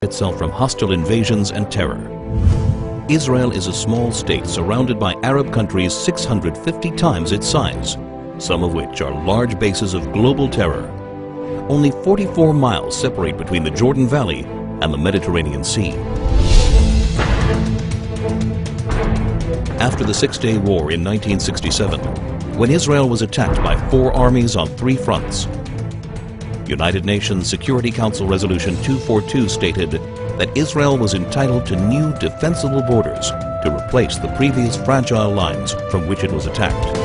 itself from hostile invasions and terror. Israel is a small state surrounded by Arab countries 650 times its size, some of which are large bases of global terror. Only 44 miles separate between the Jordan Valley and the Mediterranean Sea. After the Six-Day War in 1967, when Israel was attacked by 4 armies on 3 fronts, United Nations Security Council Resolution 242 stated that Israel was entitled to new defensible borders to replace the previous fragile lines from which it was attacked.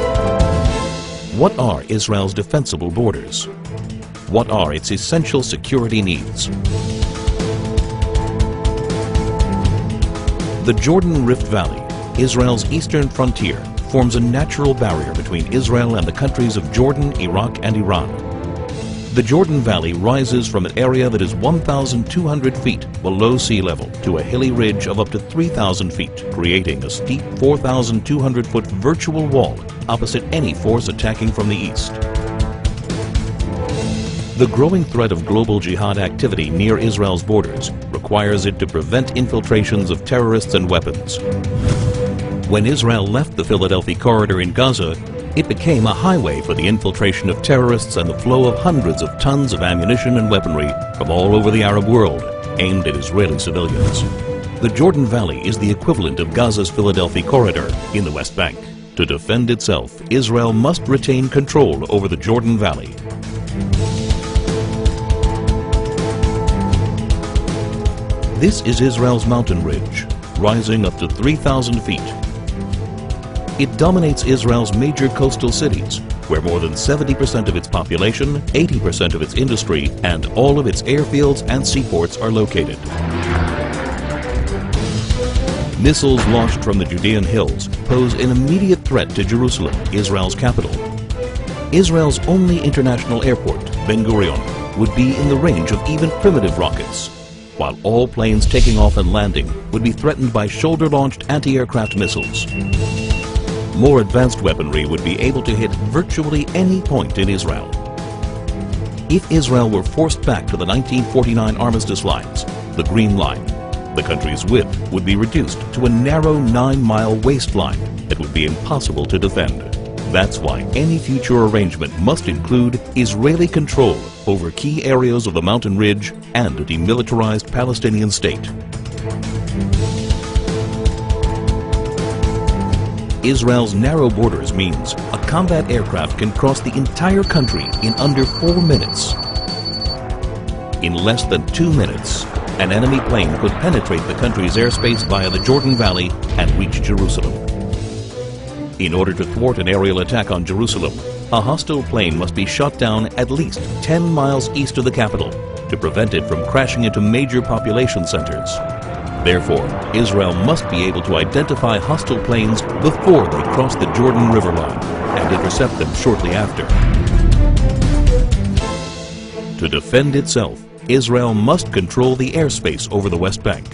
What are Israel's defensible borders? What are its essential security needs? The Jordan Rift Valley, Israel's eastern frontier, forms a natural barrier between Israel and the countries of Jordan, Iraq, and Iran. The Jordan Valley rises from an area that is 1,200 feet below sea level to a hilly ridge of up to 3,000 feet, creating a steep 4,200-foot virtual wall opposite any force attacking from the east. The growing threat of global jihad activity near Israel's borders requires it to prevent infiltrations of terrorists and weapons. When Israel left the Philadelphia corridor in Gaza, it became a highway for the infiltration of terrorists and the flow of hundreds of tons of ammunition and weaponry from all over the Arab world, aimed at Israeli civilians. The Jordan Valley is the equivalent of Gaza's Philadelphia corridor in the West Bank. To defend itself, Israel must retain control over the Jordan Valley. This is Israel's mountain ridge, rising up to 3,000 feet. It dominates Israel's major coastal cities, where more than 70% of its population, 80% of its industry, and all of its airfields and seaports are located. Missiles launched from the Judean hills pose an immediate threat to Jerusalem, Israel's capital. Israel's only international airport, Ben Gurion, would be in the range of even primitive rockets, while all planes taking off and landing would be threatened by shoulder-launched anti-aircraft missiles. More advanced weaponry would be able to hit virtually any point in Israel. If Israel were forced back to the 1949 armistice lines, the Green Line, the country's width would be reduced to a narrow 9-mile waistline that would be impossible to defend. That's why any future arrangement must include Israeli control over key areas of the mountain ridge and a demilitarized Palestinian state. Israel's narrow borders means a combat aircraft can cross the entire country in under 4 minutes. In less than 2 minutes, an enemy plane could penetrate the country's airspace via the Jordan Valley and reach Jerusalem. In order to thwart an aerial attack on Jerusalem, a hostile plane must be shot down at least 10 miles east of the capital to prevent it from crashing into major population centers. Therefore, Israel must be able to identify hostile planes before they cross the Jordan River line and intercept them shortly after. To defend itself, Israel must control the airspace over the West Bank.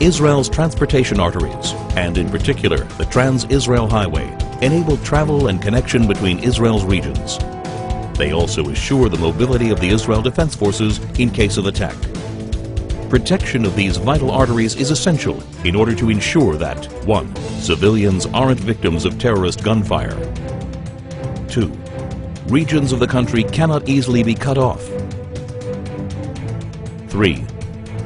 Israel's transportation arteries, and in particular the Trans-Israel Highway, enable travel and connection between Israel's regions. They also assure the mobility of the Israel Defense Forces in case of attack. Protection of these vital arteries is essential in order to ensure that 1. Civilians aren't victims of terrorist gunfire. 2. Regions of the country cannot easily be cut off. 3.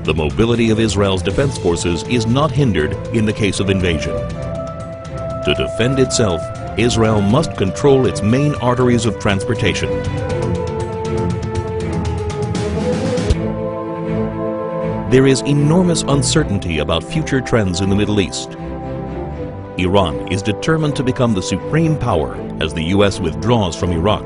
The mobility of Israel's defense forces is not hindered in the case of invasion. To defend itself, Israel must control its main arteries of transportation. There is enormous uncertainty about future trends in the Middle East. Iran is determined to become the supreme power as the U.S. withdraws from Iraq.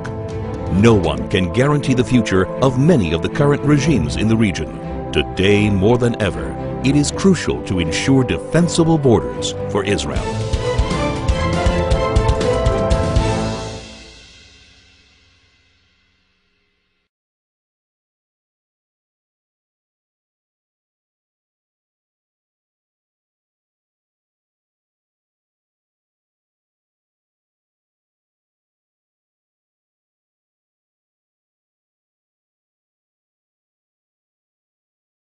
No one can guarantee the future of many of the current regimes in the region. Today, more than ever, it is crucial to ensure defensible borders for Israel.